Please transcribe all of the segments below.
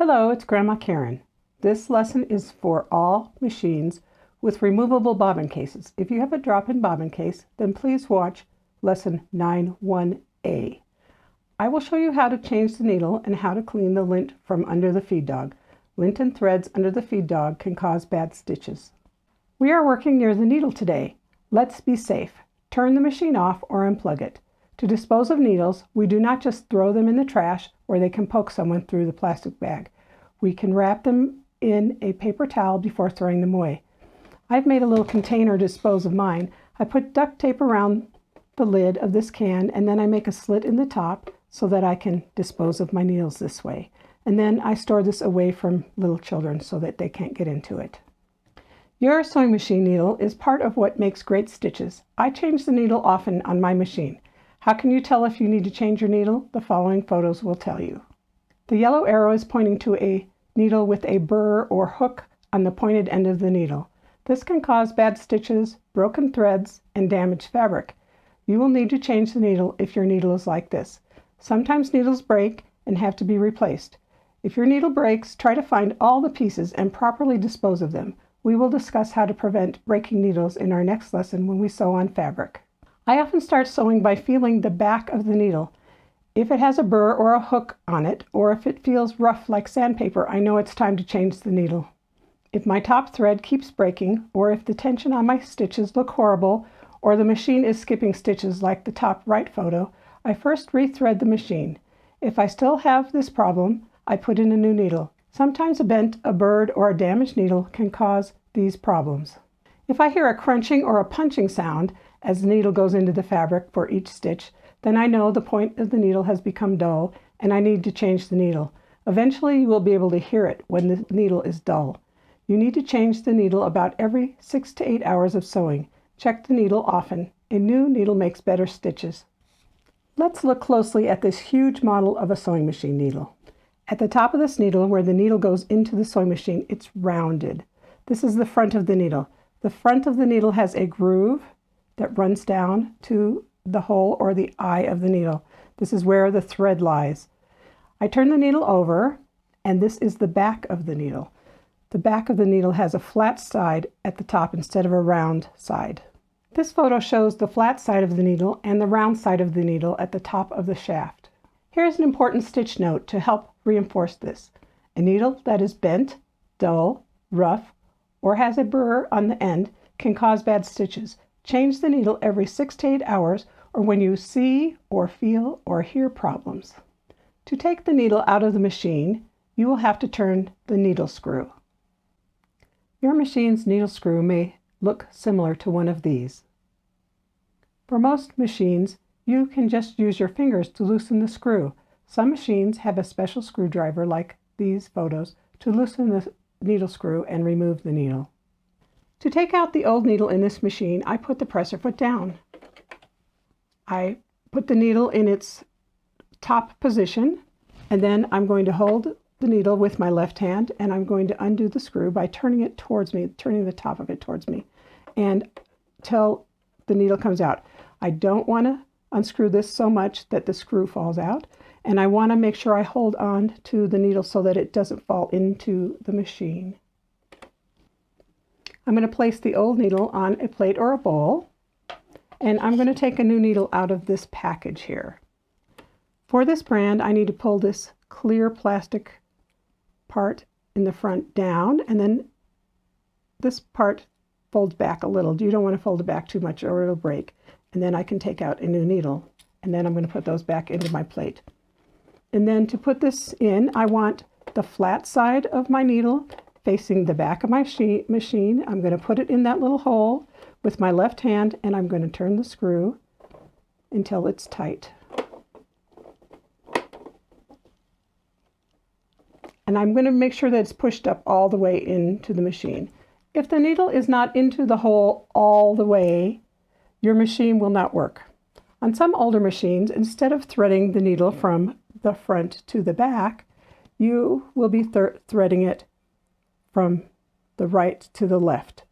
Hello, it's Grandma Karen. This lesson is for all machines with removable bobbin cases. If you have a drop-in bobbin case, then please watch lesson 9.1a. I will show you how to change the needle and how to clean the lint from under the feed dog. Lint and threads under the feed dog can cause bad stitches. We are working near the needle today. Let's be safe. Turn the machine off or unplug it. To dispose of needles, we do not just throw them in the trash where they can poke someone through the plastic bag. We can wrap them in a paper towel before throwing them away. I've made a little container to dispose of mine. I put duct tape around the lid of this can, and then I make a slit in the top so that I can dispose of my needles this way. And then I store this away from little children so that they can't get into it. Your sewing machine needle is part of what makes great stitches. I change the needle often on my machine. How can you tell if you need to change your needle? The following photos will tell you. The yellow arrow is pointing to a needle with a burr or hook on the pointed end of the needle. This can cause bad stitches, broken threads, and damaged fabric. You will need to change the needle if your needle is like this. Sometimes needles break and have to be replaced. If your needle breaks, try to find all the pieces and properly dispose of them. We will discuss how to prevent breaking needles in our next lesson when we sew on fabric. I often start sewing by feeling the back of the needle. If it has a burr or a hook on it, or if it feels rough like sandpaper, I know it's time to change the needle. If my top thread keeps breaking, or if the tension on my stitches look horrible, or the machine is skipping stitches like the top right photo, I first rethread the machine. If I still have this problem, I put in a new needle. Sometimes a bent, a burred, or a damaged needle can cause these problems. If I hear a crunching or a punching sound as the needle goes into the fabric for each stitch, then I know the point of the needle has become dull and I need to change the needle. Eventually you will be able to hear it when the needle is dull. You need to change the needle about every 6 to 8 hours of sewing. Check the needle often. A new needle makes better stitches. Let's look closely at this huge model of a sewing machine needle. At the top of this needle, where the needle goes into the sewing machine, it's rounded. This is the front of the needle. The front of the needle has a groove that runs down to the hole or the eye of the needle. This is where the thread lies. I turn the needle over, and this is the back of the needle. The back of the needle has a flat side at the top instead of a round side. This photo shows the flat side of the needle and the round side of the needle at the top of the shaft. Here's an important stitch note to help reinforce this. A needle that is bent, dull, rough, or has a burr on the end can cause bad stitches. Change the needle every 6 to 8 hours or when you see or feel or hear problems. To take the needle out of the machine, you will have to turn the needle screw. Your machine's needle screw may look similar to one of these. For most machines, you can just use your fingers to loosen the screw. Some machines have a special screwdriver like these photos to loosen the needle screw and remove the needle. To take out the old needle in this machine, I put the presser foot down. I put the needle in its top position, and then I'm going to hold the needle with my left hand, and I'm going to undo the screw by turning it towards me, turning the top of it towards me, and till the needle comes out. I don't want to unscrew this so much that the screw falls out, and I want to make sure I hold on to the needle so that it doesn't fall into the machine. I'm going to place the old needle on a plate or a bowl, and I'm going to take a new needle out of this package here. For this brand, I need to pull this clear plastic part in the front down, and then this part folds back a little. You don't want to fold it back too much or it'll break. And then I can take out a new needle, and then I'm going to put those back into my plate. And then to put this in, I want the flat side of my needle facing the back of my machine. I'm going to put it in that little hole with my left hand, and I'm going to turn the screw until it's tight. And I'm going to make sure that it's pushed up all the way into the machine. If the needle is not into the hole all the way, your machine will not work. On some older machines, instead of threading the needle from the front to the back, you will be threading it from the right to the left,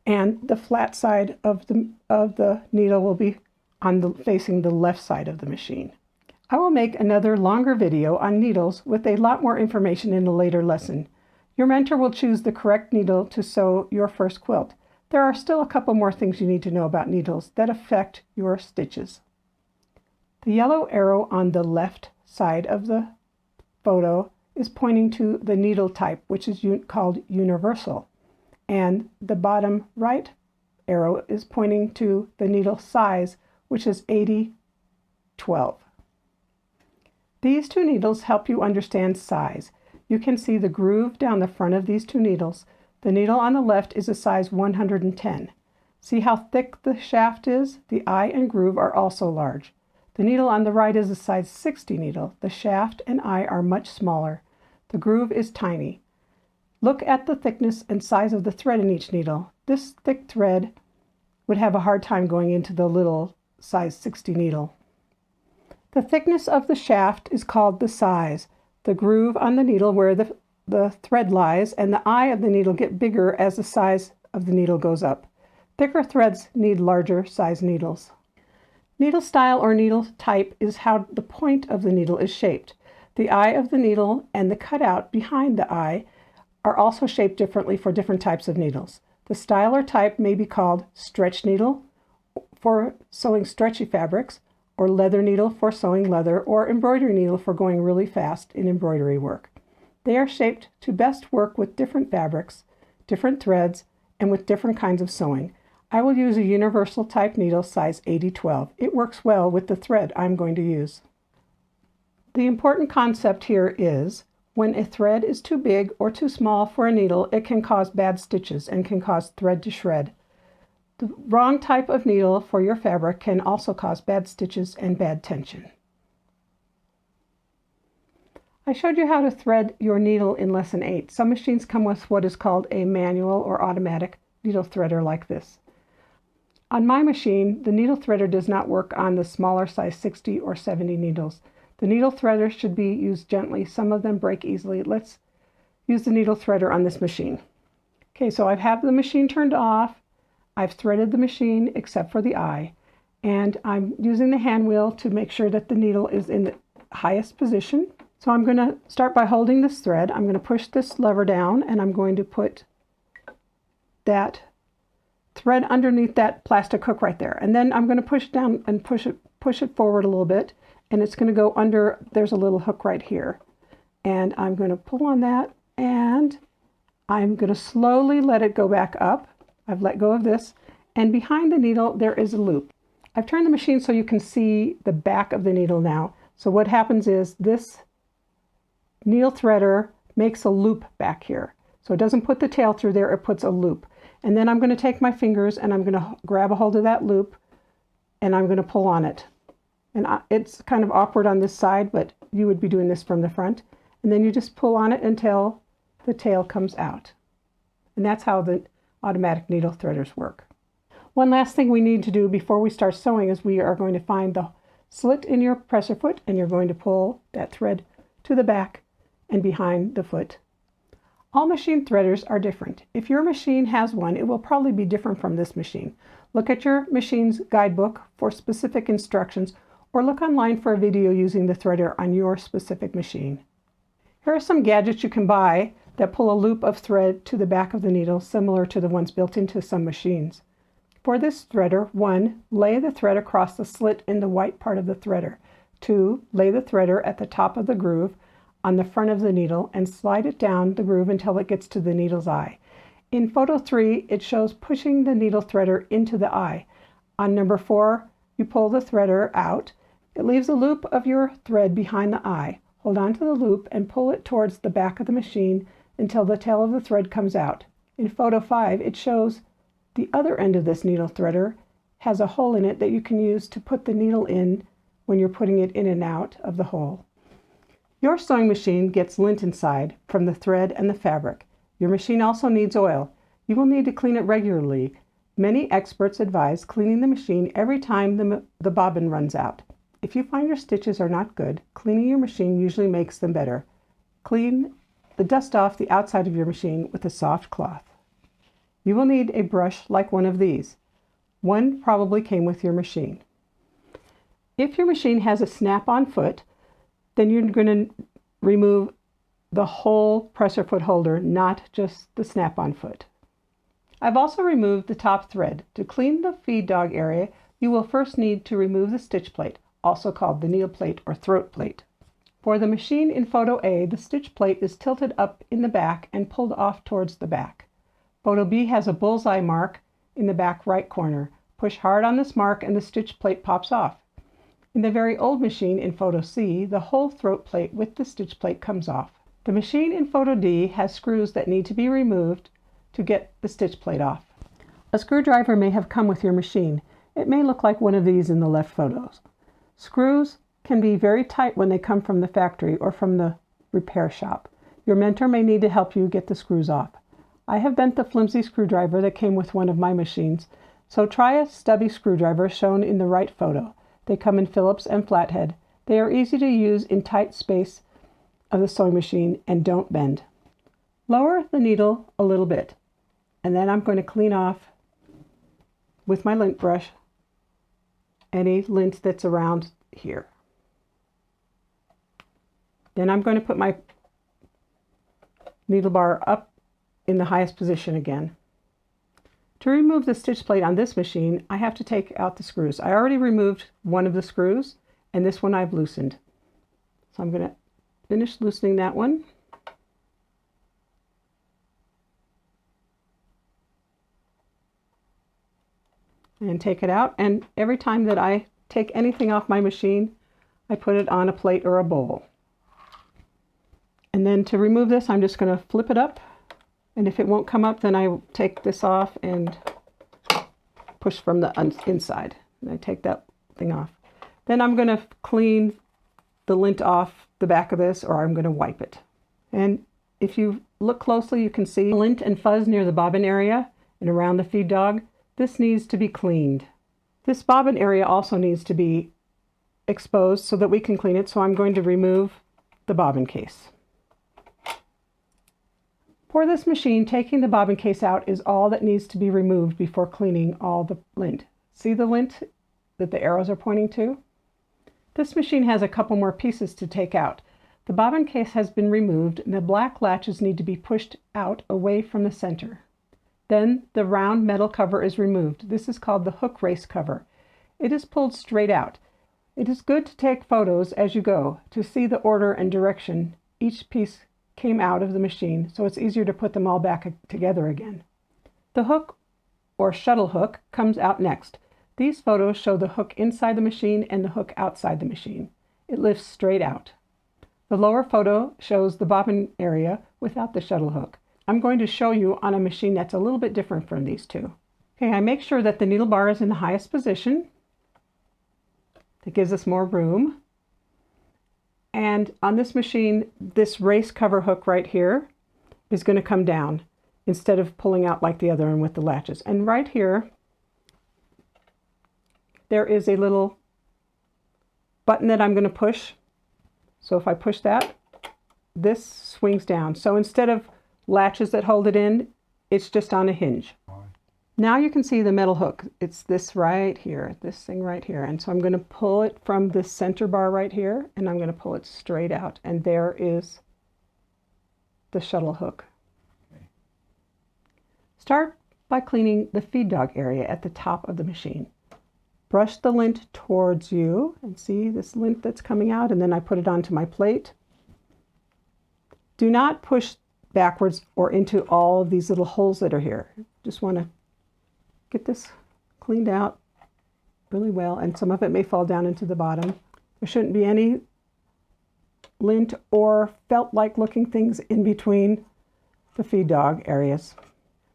and the flat side of the needle will be facing the left side of the machine. I will make another longer video on needles with a lot more information in a later lesson. Your mentor will choose the correct needle to sew your first quilt. There are still a couple more things you need to know about needles that affect your stitches. The yellow arrow on the left side of the photo is pointing to the needle type, which is called universal, and the bottom right arrow is pointing to the needle size, which is 80-12. These two needles help you understand size. You can see the groove down the front of these two needles. The needle on the left is a size 110. See how thick the shaft is? The eye and groove are also large. The needle on the right is a size 60 needle. The shaft and eye are much smaller. The groove is tiny. Look at the thickness and size of the thread in each needle. This thick thread would have a hard time going into the little size 60 needle. The thickness of the shaft is called the size. The groove on the needle where the thread lies and the eye of the needle get bigger as the size of the needle goes up. Thicker threads need larger size needles. Needle style or needle type is how the point of the needle is shaped. The eye of the needle and the cutout behind the eye are also shaped differently for different types of needles. The style or type may be called stretch needle for sewing stretchy fabrics, or leather needle for sewing leather, or embroidery needle for going really fast in embroidery work. They are shaped to best work with different fabrics, different threads, and with different kinds of sewing. I will use a universal type needle size 80-12. It works well with the thread I'm going to use. The important concept here is when a thread is too big or too small for a needle, it can cause bad stitches and can cause thread to shred. The wrong type of needle for your fabric can also cause bad stitches and bad tension. I showed you how to thread your needle in Lesson 8. Some machines come with what is called a manual or automatic needle threader like this. On my machine, the needle threader does not work on the smaller size 60 or 70 needles. The needle threader should be used gently. Some of them break easily. Let's use the needle threader on this machine. Okay, so I've had the machine turned off. I've threaded the machine except for the eye, and I'm using the hand wheel to make sure that the needle is in the highest position. So I'm going to start by holding this thread. I'm going to push this lever down, and I'm going to put that thread underneath that plastic hook right there. And then I'm going to push down and push it forward a little bit, and it's going to go under. There's a little hook right here. And I'm going to pull on that, and I'm going to slowly let it go back up. I've let go of this, and behind the needle there is a loop. I've turned the machine so you can see the back of the needle now. So what happens is this needle threader makes a loop back here. So it doesn't put the tail through there, it puts a loop. And then I'm going to take my fingers and I'm going to grab a hold of that loop and I'm going to pull on it. And it's kind of awkward on this side, but you would be doing this from the front. And then you just pull on it until the tail comes out. And that's how the automatic needle threaders work. One last thing we need to do before we start sewing is we are going to find the slit in your presser foot, and you're going to pull that thread to the back and behind the foot. All machine threaders are different. If your machine has one, it will probably be different from this machine. Look at your machine's guidebook for specific instructions, or look online for a video using the threader on your specific machine. Here are some gadgets you can buy that pull a loop of thread to the back of the needle, similar to the ones built into some machines. For this threader, 1. Lay the thread across the slit in the white part of the threader. 2. Lay the threader at the top of the groove on the front of the needle and slide it down the groove until it gets to the needle's eye. In photo 3, it shows pushing the needle threader into the eye. On number 4, you pull the threader out. It leaves a loop of your thread behind the eye. Hold on to the loop and pull it towards the back of the machine until the tail of the thread comes out. In photo 5, it shows the other end of this needle threader has a hole in it that you can use to put the needle in when you're putting it in and out of the hole. Your sewing machine gets lint inside from the thread and the fabric. Your machine also needs oil. You will need to clean it regularly. Many experts advise cleaning the machine every time the bobbin runs out. If you find your stitches are not good, cleaning your machine usually makes them better. Clean the dust off the outside of your machine with a soft cloth. You will need a brush like one of these. One probably came with your machine. If your machine has a snap-on foot, then you're going to remove the whole presser foot holder, not just the snap-on foot. I've also removed the top thread. To clean the feed dog area, you will first need to remove the stitch plate, also called the needle plate or throat plate. For the machine in photo A, the stitch plate is tilted up in the back and pulled off towards the back. Photo B has a bullseye mark in the back right corner. Push hard on this mark and the stitch plate pops off. In the very old machine in photo C, the whole throat plate with the stitch plate comes off. The machine in photo D has screws that need to be removed to get the stitch plate off. A screwdriver may have come with your machine. It may look like one of these in the left photos. Screws can be very tight when they come from the factory or from the repair shop. Your mentor may need to help you get the screws off. I have bent the flimsy screwdriver that came with one of my machines, so try a stubby screwdriver shown in the right photo. They come in Phillips and flathead. They are easy to use in tight space of the sewing machine and don't bend. Lower the needle a little bit, and then I'm going to clean off with my lint brush any lint that's around here. Then I'm going to put my needle bar up in the highest position again. To remove the stitch plate on this machine, I have to take out the screws. I already removed one of the screws, and this one I've loosened. So I'm going to finish loosening that one. And take it out. And every time that I take anything off my machine, I put it on a plate or a bowl. And then to remove this, I'm just going to flip it up. And if it won't come up, then I take this off and push from the inside. And I take that thing off. Then I'm going to clean the lint off the back of this, or I'm going to wipe it. And if you look closely, you can see lint and fuzz near the bobbin area and around the feed dog. This needs to be cleaned. This bobbin area also needs to be exposed so that we can clean it. So I'm going to remove the bobbin case. For this machine, taking the bobbin case out is all that needs to be removed before cleaning all the lint. See the lint that the arrows are pointing to? This machine has a couple more pieces to take out. The bobbin case has been removed and the black latches need to be pushed out away from the center. Then the round metal cover is removed. This is called the hook race cover. It is pulled straight out. It is good to take photos as you go to see the order and direction each piece came out of the machine, so it's easier to put them all back together again. The hook or shuttle hook comes out next. These photos show the hook inside the machine and the hook outside the machine. It lifts straight out. The lower photo shows the bobbin area without the shuttle hook. I'm going to show you on a machine that's a little bit different from these two. Okay, I make sure that the needle bar is in the highest position. That gives us more room. And on this machine, this race cover hook right here is going to come down instead of pulling out like the other one with the latches. And right here, there is a little button that I'm going to push. So if I push that, this swings down. So instead of latches that hold it in, it's just on a hinge. Now you can see the metal hook. It's this right here, this thing right here. And so I'm going to pull it from the center bar right here, and I'm going to pull it straight out. And there is the shuttle hook. Okay. Start by cleaning the feed dog area at the top of the machine. Brush the lint towards you, and see this lint that's coming out, and then I put it onto my plate. Do not push backwards or into all these little holes that are here. Just want to get this cleaned out really well, and some of it may fall down into the bottom. There shouldn't be any lint or felt-like looking things in between the feed dog areas.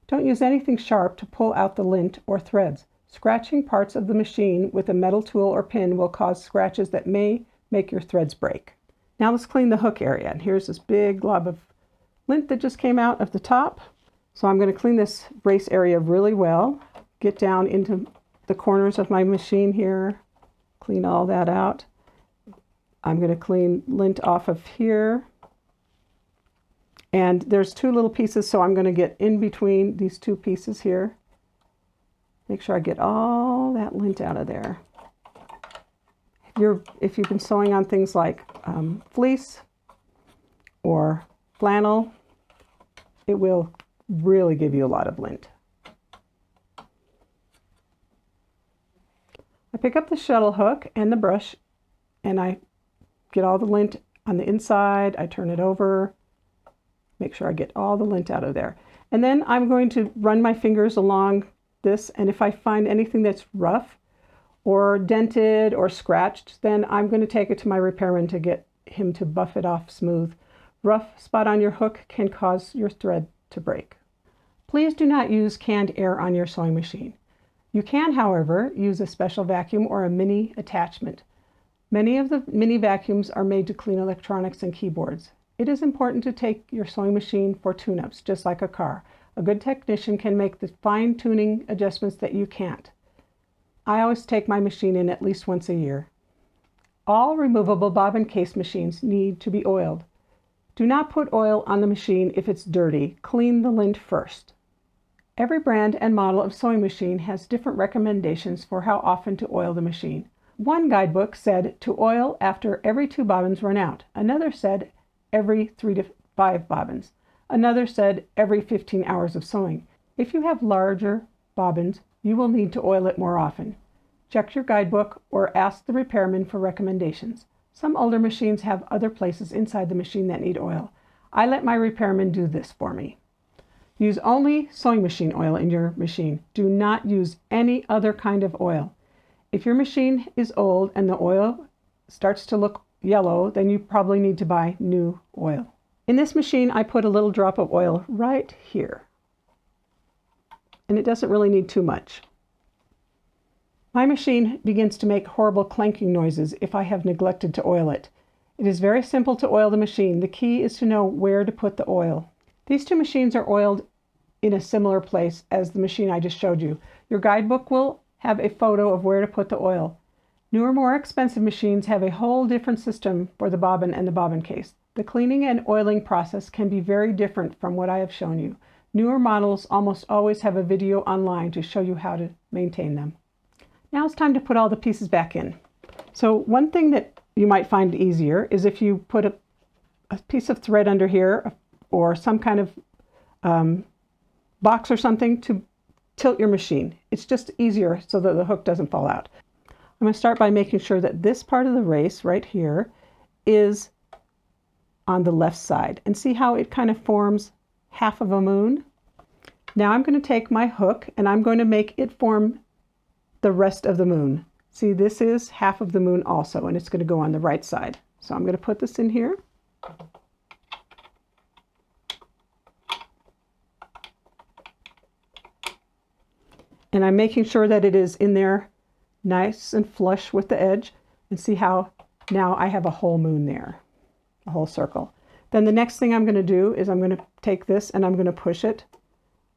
Don't use anything sharp to pull out the lint or threads. Scratching parts of the machine with a metal tool or pin will cause scratches that may make your threads break. Now let's clean the hook area. And here's this big glob of lint that just came out of the top. So I'm going to clean this race area really well. Get down into the corners of my machine here. Clean all that out. I'm going to clean lint off of here. And there's two little pieces, so I'm going to get in between these two pieces here. Make sure I get all that lint out of there. if you've been sewing on things like fleece or flannel, it will really give you a lot of lint. I pick up the shuttle hook and the brush and I get all the lint on the inside. I turn it over, make sure I get all the lint out of there. And then I'm going to run my fingers along this, and if I find anything that's rough or dented or scratched, then I'm going to take it to my repairman to get him to buff it off smooth. Rough spot on your hook can cause your thread to break. Please do not use canned air on your sewing machine. You can, however, use a special vacuum or a mini attachment. Many of the mini vacuums are made to clean electronics and keyboards. It is important to take your sewing machine for tune-ups, just like a car. A good technician can make the fine-tuning adjustments that you can't. I always take my machine in at least once a year. All removable bobbin case machines need to be oiled. Do not put oil on the machine if it's dirty. Clean the lint first. Every brand and model of sewing machine has different recommendations for how often to oil the machine. One guidebook said to oil after every 2 bobbins run out. Another said every 3 to 5 bobbins. Another said every 15 hours of sewing. If you have larger bobbins, you will need to oil it more often. Check your guidebook or ask the repairman for recommendations. Some older machines have other places inside the machine that need oil. I let my repairman do this for me. Use only sewing machine oil in your machine. Do not use any other kind of oil. If your machine is old and the oil starts to look yellow, then you probably need to buy new oil. In this machine, I put a little drop of oil right here. And it doesn't really need too much. My machine begins to make horrible clanking noises if I have neglected to oil it. It is very simple to oil the machine. The key is to know where to put the oil. These 2 machines are oiled in a similar place as the machine I just showed you. Your guidebook will have a photo of where to put the oil. Newer, more expensive machines have a whole different system for the bobbin and the bobbin case. The cleaning and oiling process can be very different from what I have shown you. Newer models almost always have a video online to show you how to maintain them. Now it's time to put all the pieces back in. So one thing that you might find easier is if you put a piece of thread under here or some kind of box or something to tilt your machine. It's just easier so that the hook doesn't fall out. I'm going to start by making sure that this part of the race right here is on the left side, and see how it kind of forms half of a moon. Now I'm going to take my hook and I'm going to make it form the rest of the moon. See, this is half of the moon also, and it's going to go on the right side. So I'm going to put this in here. And I'm making sure that it is in there nice and flush with the edge, and see how now I have a whole moon there, a whole circle. Then the next thing I'm going to do is I'm going to take this and I'm going to push it,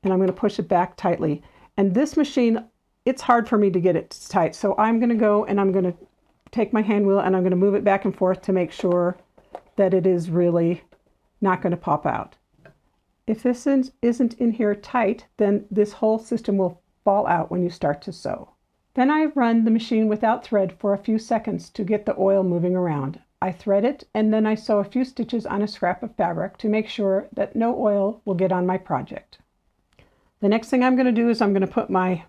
and I'm going to push it back tightly. And this machine, it's hard for me to get it tight, so I'm going to go and I'm going to take my hand wheel and I'm going to move it back and forth to make sure that it is really not going to pop out. If this isn't in here tight, then this whole system will fall out when you start to sew. Then I run the machine without thread for a few seconds to get the oil moving around. I thread it and then I sew a few stitches on a scrap of fabric to make sure that no oil will get on my project. The next thing I'm going to do is I'm going to put my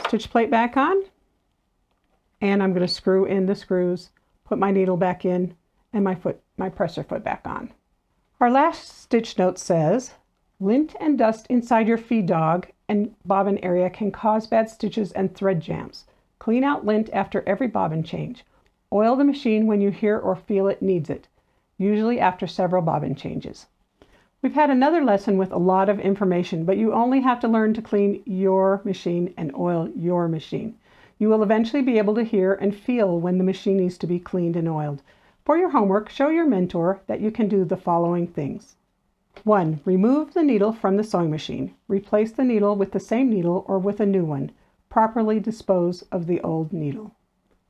stitch plate back on, and I'm going to screw in the screws, put my needle back in, and my presser foot back on. Our last stitch note says, lint and dust inside your feed dog and bobbin area can cause bad stitches and thread jams. Clean out lint after every bobbin change. Oil the machine when you hear or feel it needs it, usually after several bobbin changes. We've had another lesson with a lot of information, but you only have to learn to clean your machine and oil your machine. You will eventually be able to hear and feel when the machine needs to be cleaned and oiled. For your homework, show your mentor that you can do the following things. 1. Remove the needle from the sewing machine. Replace the needle with the same needle or with a new one. Properly dispose of the old needle.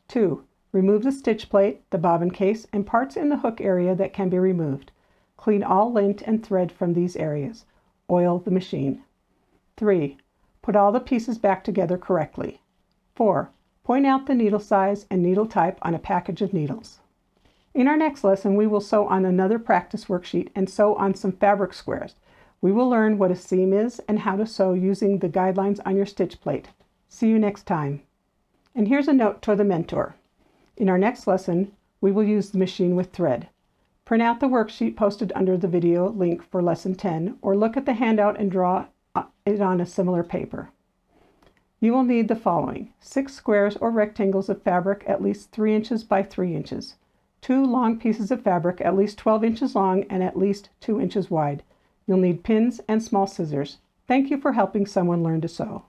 2. Remove the stitch plate, the bobbin case, and parts in the hook area that can be removed. Clean all lint and thread from these areas. Oil the machine. 3. Put all the pieces back together correctly. 4. Point out the needle size and needle type on a package of needles. In our next lesson, we will sew on another practice worksheet and sew on some fabric squares. We will learn what a seam is and how to sew using the guidelines on your stitch plate. See you next time. And here's a note to the mentor. In our next lesson, we will use the machine with thread. Print out the worksheet posted under the video link for Lesson 10, or look at the handout and draw it on a similar paper. You will need the following: 6 squares or rectangles of fabric at least 3 inches by 3 inches, 2 long pieces of fabric at least 12 inches long and at least 2 inches wide. You'll need pins and small scissors. Thank you for helping someone learn to sew.